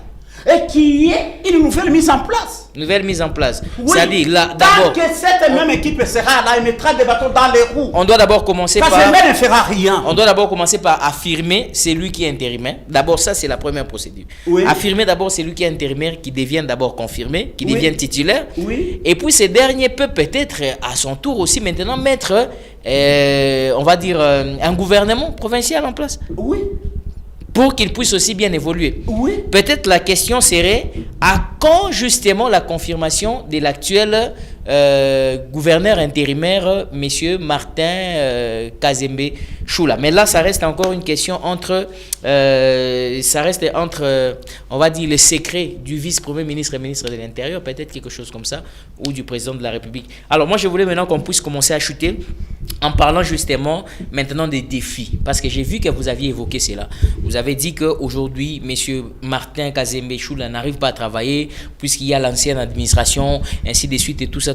et qu'il y ait une nouvelle mise en place. Nouvelle mise en place. Oui. C'est-à-dire là, d'abord. Tant que cette même équipe sera là, elle mettra des bâtons dans les roues. On doit d'abord commencer par. Ne fera rien. On doit d'abord commencer par affirmer c'est lui qui est intérimaire. D'abord, ça c'est la première procédure. Oui. Affirmer d'abord c'est lui qui est intérimaire, qui devient d'abord confirmé, qui devient titulaire. Oui. Et puis ce dernier peut peut-être à son tour aussi maintenant mettre, on va dire, un gouvernement provincial en place. Oui. Pour qu'il puisse aussi bien évoluer. Oui. Peut-être la question serait à quand justement la confirmation de l'actuel gouverneur intérimaire, monsieur Martin Kazembe Choula. Mais là, ça reste encore une question entre, on va dire, le secret du vice-premier ministre et ministre de l'Intérieur, peut-être quelque chose comme ça, ou du président de la République. Alors moi, je voulais maintenant qu'on puisse commencer à chuter en parlant justement maintenant des défis. Parce que j'ai vu que vous aviez évoqué cela. Vous avez dit qu'aujourd'hui, monsieur Martin Kazembe Choula n'arrive pas à travailler puisqu'il y a l'ancienne administration, ainsi de suite et tout ça.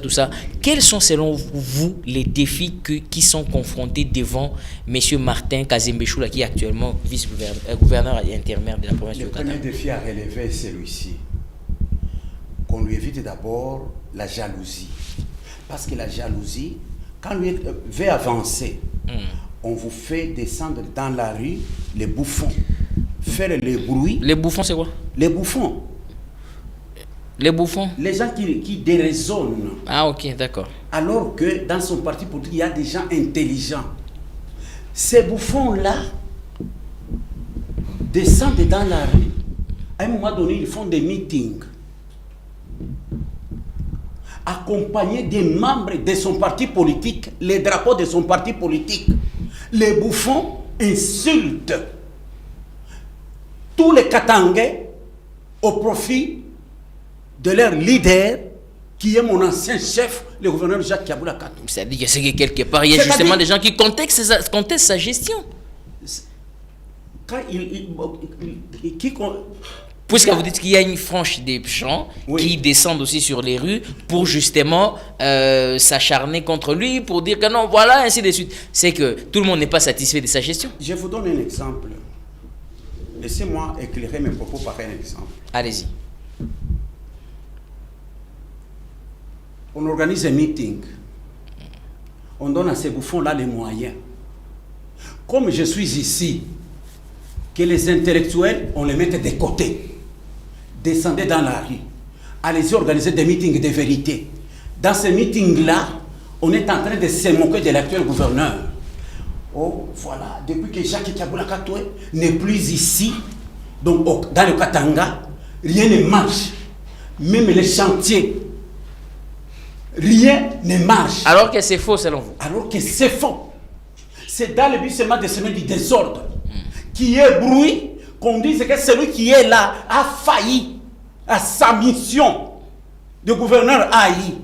Quels sont selon vous les défis qui sont confrontés devant M. Martin Kazembe Choula, qui est actuellement vice-gouverneur et intérimaire de la province du Katanga? Le premier défi à relever est celui-ci. Qu'on lui évite d'abord la jalousie. Parce que la jalousie, quand lui veut avancer, on vous fait descendre dans la rue les bouffons, faire le bruit. Les bouffons, c'est quoi? Les bouffons. Les bouffons? Les gens qui déraisonnent. Ah, ok, d'accord. Alors que dans son parti politique, il y a des gens intelligents. Ces bouffons-là descendent dans la rue. À un moment donné, ils font des meetings. Accompagnés des membres de son parti politique, les drapeaux de son parti politique. Les bouffons insultent tous les Katangais au profit de leur leader, qui est mon ancien chef, le gouverneur Jacques Kaboula Katou. C'est-à-dire que quelque part, il y a justement des gens qui contestent sa gestion. Quand Puisque vous dites qu'il y a une frange des gens qui descendent aussi sur les rues pour justement s'acharner contre lui, pour dire que non, voilà, ainsi de suite. C'est que tout le monde n'est pas satisfait de sa gestion. Je vous donne un exemple. Laissez-moi éclairer mes propos par un exemple. Allez-y. On organise un meeting. On donne à ces bouffons-là les moyens. Comme je suis ici, que les intellectuels, on les mette de côté. Descendez dans la rue. Allez-y organiser des meetings de vérité. Dans ces meetings-là, on est en train de se moquer de l'actuel gouverneur. Oh, voilà, depuis que Jacques Kaboula Katoué n'est plus ici, Donc, dans le Katanga, rien ne marche. Même les chantiers, rien ne marche. Alors que c'est faux selon vous? Alors que c'est faux. C'est dans le but seulement de semer du désordre. Qui est bruit, qu'on dise que celui qui est là a failli à sa mission de gouverneur AI.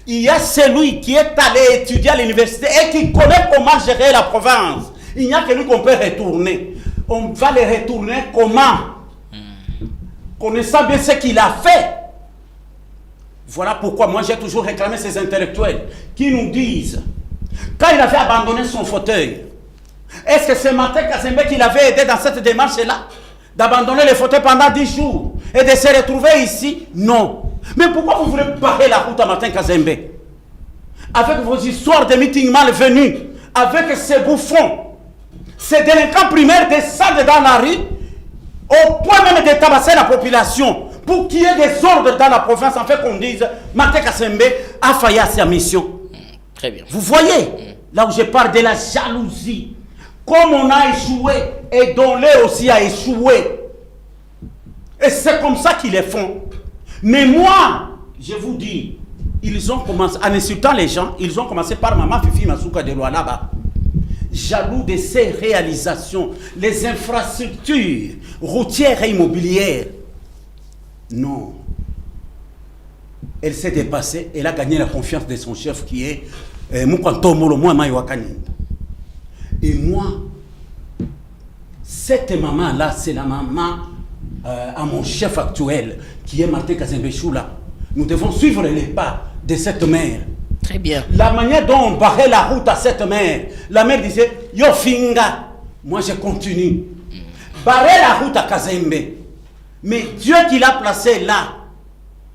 Il y a celui qui est allé étudier à l'université et qui connaît comment gérer la province. Il n'y a que lui qu'on peut retourner. On va le retourner comment? Connaissant bien ce qu'il a fait. Voilà pourquoi moi j'ai toujours réclamé ces intellectuels qui nous disent, quand il avait abandonné son fauteuil, est-ce que c'est Martin Kazembe qui l'avait aidé dans cette démarche-là? D'abandonner le fauteuil pendant 10 jours et de se retrouver ici? Non. Mais pourquoi vous voulez barrer la route à Martin Kazembe? Avec vos histoires de meetings malvenus, avec ces bouffons, ces délinquants primaires descendent dans la rue, au point même de tabasser la population, pour qu'il y ait des ordres dans la province, en fait qu'on dise Martin Kazembe a failli à sa mission. Très bien. Vous voyez, là où je parle de la jalousie, comme on a échoué, et Donlé aussi a échoué. Et c'est comme ça qu'ils le font. Mais moi, je vous dis, ils ont commencé, en insultant les gens, ils ont commencé par Maman Fifi Masuka de Loi là-bas. Jaloux de ces réalisations, les infrastructures routières et immobilières. Non. Elle s'est dépassée, elle a gagné la confiance de son chef qui est Mukwantomolo Mwamaïwa Kaninda. Et moi, cette maman-là, c'est la maman à mon chef actuel, qui est Martin Kazembe Choula. Nous devons suivre les pas de cette mère. Très bien. La manière dont on barrait la route à cette mère, la mère disait, Yo Finga, moi je continue. Barrer la route à Kazembe. Mais Dieu qui l'a placé là,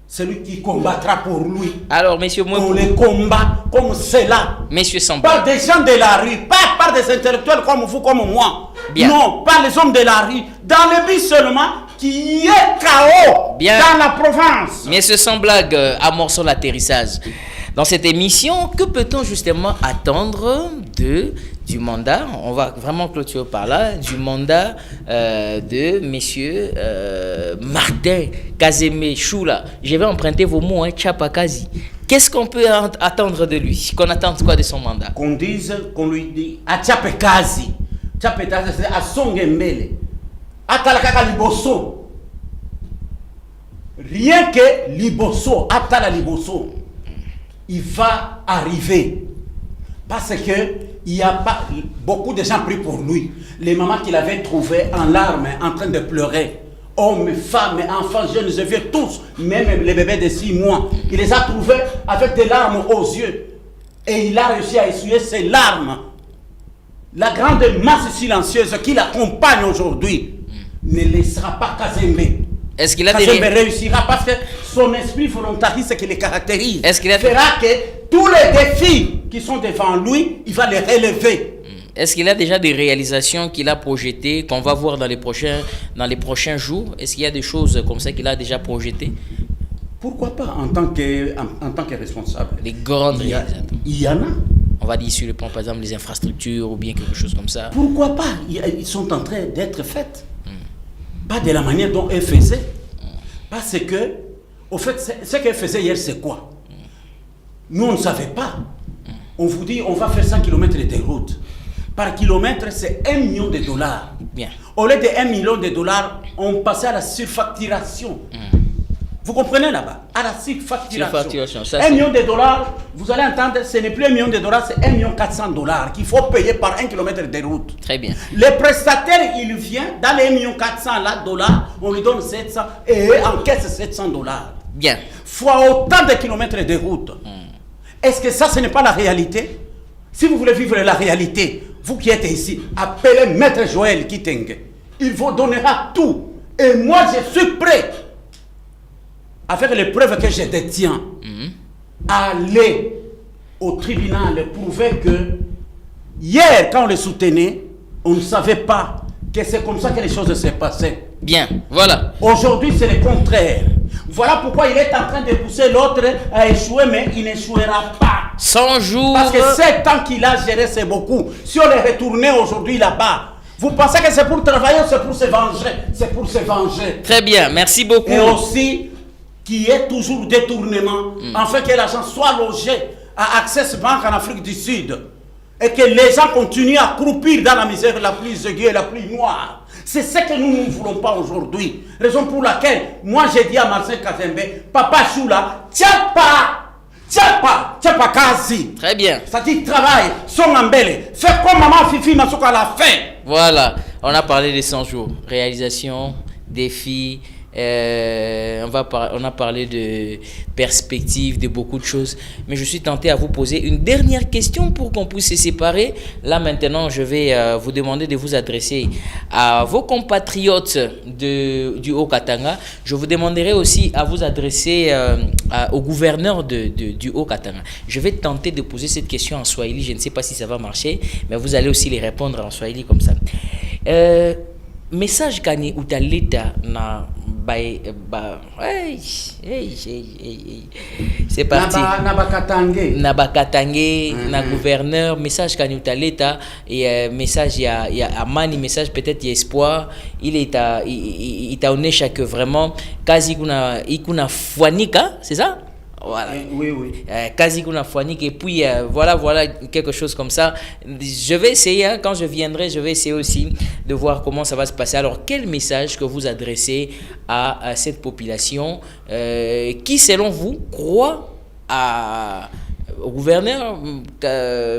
c'est lui qui combattra pour lui. Alors, messieurs, moi, on les combat comme cela. Messieurs Samba. Par des gens de la rue, pas par des intellectuels comme vous, comme moi. Bien. Non, pas les hommes de la rue. Dans le but seulement qu'il y ait chaos dans la province. Messieurs, sans blague, amorçons l'atterrissage. Dans cette émission, que peut-on justement attendre du mandat, on va vraiment clôturer par là, du mandat de messieurs Martin Kazembe Choula. Je vais emprunter vos mots, hein, Tchapakazi. Qu'est-ce qu'on peut attendre de lui? Qu'on attend quoi de son mandat? Qu'on dise, qu'on lui dit, à Tchapakazi. Tchapakazi, c'est à Songembele. À Talakaka Liboso. Rien que Liboso, à Tala Liboso, il va arriver. Parce que il y a pas beaucoup de gens pris pour lui. Les mamans qu'il avait trouvées en larmes, en train de pleurer. Hommes, femmes, enfants, jeunes et vieux, tous, même les bébés de 6 mois. Il les a trouvés avec des larmes aux yeux. Et il a réussi à essuyer ces larmes. La grande masse silencieuse qui l'accompagne aujourd'hui ne laissera pas Kazembe. Est-ce qu'il a Kazembe réussira parce que son esprit volontariste qui le caractérise fera que tous les défis qui sont devant lui, il va les relever. Est-ce qu'il a déjà des réalisations qu'il a projetées, qu'on va voir dans les prochains jours? Est-ce qu'il y a des choses comme ça qu'il a déjà projetées? Pourquoi pas en tant que responsable? Les grandes réalisations. Il y en a. On va dire sur le plan, par exemple, les infrastructures ou bien quelque chose comme ça. Pourquoi pas? Ils sont en train d'être faites. Pas de la manière dont elle faisait. Parce que, au fait, ce qu'elle faisait hier, c'est quoi? Nous, on ne savait pas. On vous dit, on va faire 100 km de route. Par kilomètre, c'est $1 million. Bien. Au lieu de $1 million, on passait à la surfacturation. Vous comprenez là-bas? À la surfacturation. $1 million, vous allez entendre, ce n'est plus $1 million, c'est $1,4 million qu'il faut payer par 1 km de route. Très bien. Le prestataire, il vient, dans les $1,4 million, on lui donne 700 et encaisse $700. Bien. Fois autant de kilomètres de route. Est-ce que ça, ce n'est pas la réalité? Si vous voulez vivre la réalité, vous qui êtes ici, appelez Maître Joël Kitenge. Il vous donnera tout. Et moi, je suis prêt, avec les preuves que je détiens, à aller au tribunal prouver que hier, quand on les soutenait, on ne savait pas que c'est comme ça que les choses se passaient. Bien, voilà. Aujourd'hui, c'est le contraire. Voilà pourquoi il est en train de pousser l'autre à échouer, mais il n'échouera pas. 100 jours. Parce que 7 ans qu'il a géré, c'est beaucoup. Si on est retourné aujourd'hui là-bas, Vous pensez que c'est pour travailler ou c'est pour se venger? C'est pour se venger. Très bien, merci beaucoup. Et aussi, qui est toujours détournement, afin que l'argent soit logé à Access Bank en Afrique du Sud. Et que les gens continuent à croupir dans la misère la plus aiguë et la plus noire. C'est ce que nous ne voulons pas aujourd'hui. Raison pour laquelle, moi j'ai dit à Marcin Kazembe, Papa Choula, tiens pas kazi. Très bien. Ça dit travail, son embellé. Fais comme maman Fifi Masuka l'a fait. Voilà, on a parlé des 100 jours. Réalisation, défis, on a parlé de perspectives, de beaucoup de choses. Mais je suis tenté à vous poser une dernière question pour qu'on puisse se séparer. Là maintenant, je vais vous demander de vous adresser à vos compatriotes du Haut-Katanga. Je vous demanderai aussi à vous adresser au gouverneur du Haut-Katanga. Je vais tenter de poser cette question en Swahili. Je ne sais pas si ça va marcher, mais vous allez aussi les répondre en Swahili comme ça. Message kani utaleta na c'est parti na bakatange na gouverneur message kani utaleta et message ya amani message peut-être espoir il itaonesha que vraiment kazi kuna fuanika c'est ça. Voilà. Oui. Quasi qu'on a fourni et puis voilà quelque chose comme ça. Je vais essayer, quand je viendrai, je vais essayer aussi de voir comment ça va se passer. Alors, quel message que vous adressez à cette population qui, selon vous, croit au gouverneur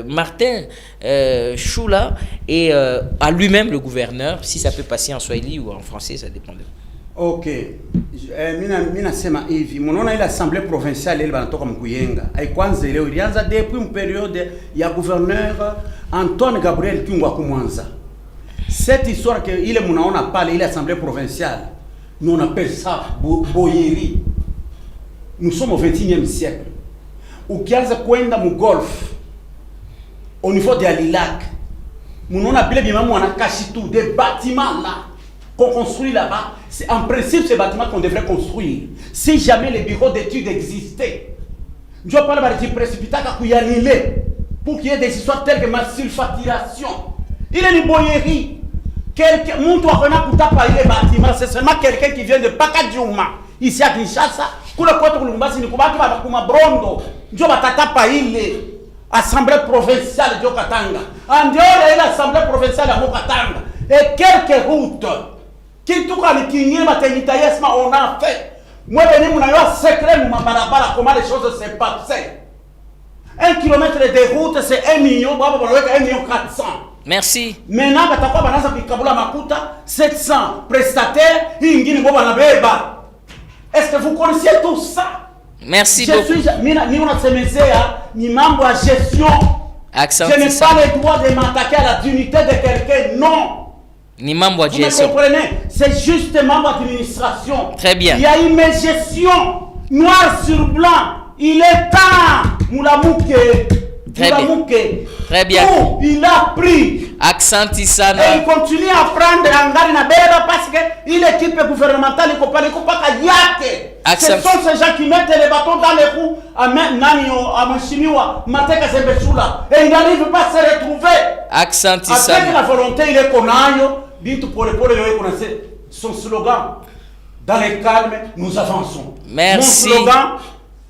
Martin Choula et à lui-même le gouverneur, si ça peut passer en swahili ou en français, ça dépend de vous. Ok, mina sema hivi, munaona ile assemblée provinciale ile banatoka mkuyenga haikwanza leo, ilianza depuis une période ya gouverneur Antoine Gabriel Kingwa Kumwanza. Cette histoire que ile munaona pale ile assemblée provinciale, nous on appelle ça boyerie. Nous sommes au 21e siècle. Ukianza kwenda mu golf au niveau de Alilac, munaona bile bimamu wanakashi tout des bâtiments là qu'on construit là-bas. C'est en principe ces bâtiments qu'on devrait construire. Si jamais les bureaux d'études existaient, je parle de précipitat pour qu'il y ait des histoires telles que ma sulfatisation. Il est une boyerie. C'est seulement quelqu'un qui vient de Pakadjouma, ici à Kinshasa. Assemblée provinciale de Katanga. En dehors de l'Assemblée provinciale de Katanga. Et quelques routes. On a fait. Moi, je suis secret, comment les choses se passent. 1 kilomètre de route, c'est 1 million, 1 million 400. Merci. Maintenant, il 700 prestataires, est-ce que vous connaissez tout ça? Merci beaucoup. Gestion. Je n'ai pas le droit de m'attaquer à la dignité de quelqu'un, non. Ni membre de gestion. Vous comprenez? C'est juste membre d'administration. Très bien. Il y a une gestion, noir sur blanc. Il est temps. Moulamouke. Très bien. Tout, il a pris. Accenti ça. Et il continue à prendre Angari Nabera parce que l'équipe gouvernementale ce sont ces gens qui mettent les bâtons dans les roues à Machiniwa, Mateka Zembechula. Et il n'arrive pas à se retrouver. Accenti ça. Avec la volonté, il est qu'on aille. Son slogan. Dans les calmes, nous avançons. Merci. Mon slogan.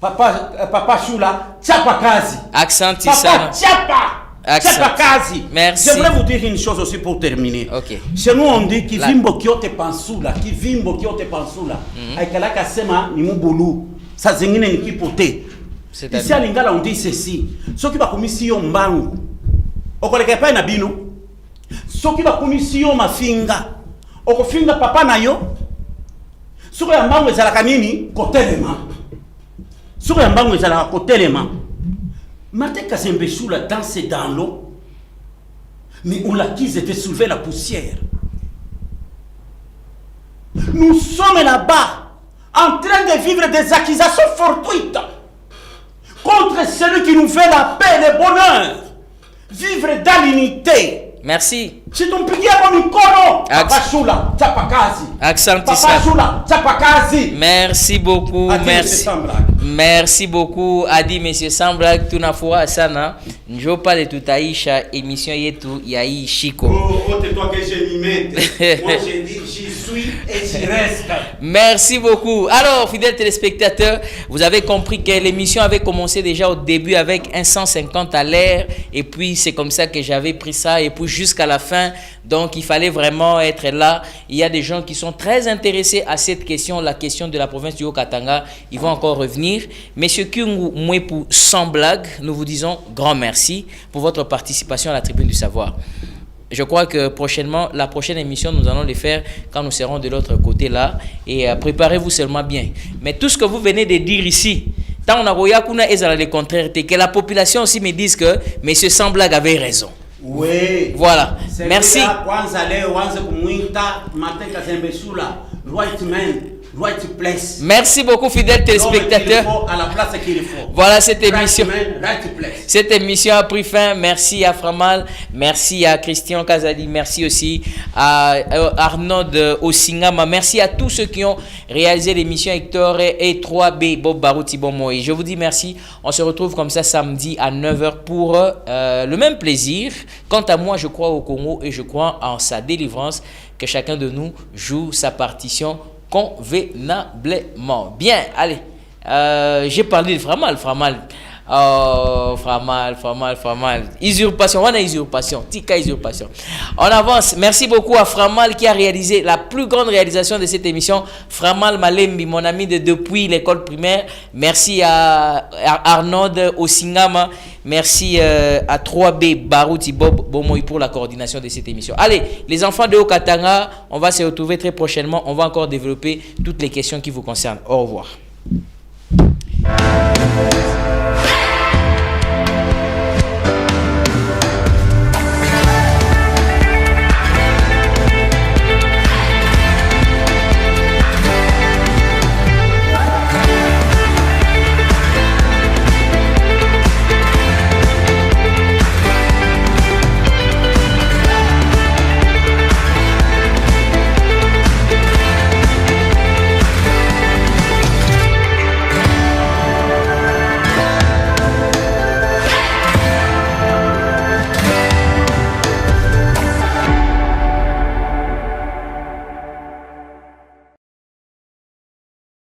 Papa Choula, Tchapa Kazi. Accenti ça. Tchapa Kazi. Merci. J'aimerais vous dire une chose aussi pour terminer. Okay. Chez nous, on dit qui vimbo kiote pansula, qui vimbo kiote pansula. Aikalaka sema ni mubulu. Ça zingine ni kipote. Ici à Lingala, on dit ceci. Ce qui va commissi yo mbangu. Okoleka pa na bino. Ce qui va commissi yo mafinga. Okofinga papa na yo. Ce qui va mbangu ezalaka nini kotelema. Sur un banc, ils allaient à côté les mains. Martin Kazembe-Choula dansait dans l'eau, mais on l'a qu'ils étaient soulevé la poussière. Nous sommes là-bas, en train de vivre des accusations fortuites contre celui qui nous fait la paix et le bonheur. Vivre dans l'unité. Merci. Situmpigia kwa mikono. Papa Shula, chapa kazi. Asante Papa Shula, chapa kazi. Merci beaucoup. Adi, merci. Merci beaucoup. Adi, monsieur Sambrak, tunafuraha sana. Njo pale tutaisha émission yetu ya hii shiko. Oh, c'est toi que je m'y mette. Moi, je dis, j'y suis et j'y reste. Merci beaucoup. Alors, fidèles téléspectateurs, vous avez compris que l'émission avait commencé déjà au début avec un 150 à l'air. Et puis, c'est comme ça que j'avais pris ça. Et puis, jusqu'à la fin, donc, il fallait vraiment être là. Il y a des gens qui sont très intéressés à cette question, la question de la province du Haut-Katanga. Ils vont encore revenir. Monsieur Kyungu Mwepu, sans blague, nous vous disons grand merci pour votre participation à la Tribune du Savoir. Je crois que prochainement, la prochaine émission, nous allons le faire quand nous serons de l'autre côté là. Et préparez-vous seulement bien. Mais tout ce que vous venez de dire ici, tant on a le contraire, que la population aussi me dise que M. Samblag avait raison. Oui. Voilà. Merci. Merci beaucoup, fidèles téléspectateurs. À la place qu'il faut. Voilà cette émission. Right place. Cette émission a pris fin. Merci à Framal. Merci à Christian Kazali. Merci aussi à Arnaud Osingama. Merci à tous ceux qui ont réalisé l'émission Hector et 3B Bob Barouti Bomoy. Je vous dis merci. On se retrouve comme ça samedi à 9h pour le même plaisir. Quant à moi, je crois au Congo et je crois en sa délivrance. Que chacun de nous joue sa partition convenablement. Bien, allez. J'ai parlé de Framal. Oh, Framal. Usurpation, on a usurpation. Tika usurpation. On avance. Merci beaucoup à Framal qui a réalisé la plus grande réalisation de cette émission. Framal Malembi, mon ami depuis l'école primaire. Merci à Arnaud Osingama. Merci à 3B Barouti Bob Bomoy pour la coordination de cette émission. Allez, les enfants de Haut-Katanga, on va se retrouver très prochainement. On va encore développer toutes les questions qui vous concernent. Au revoir.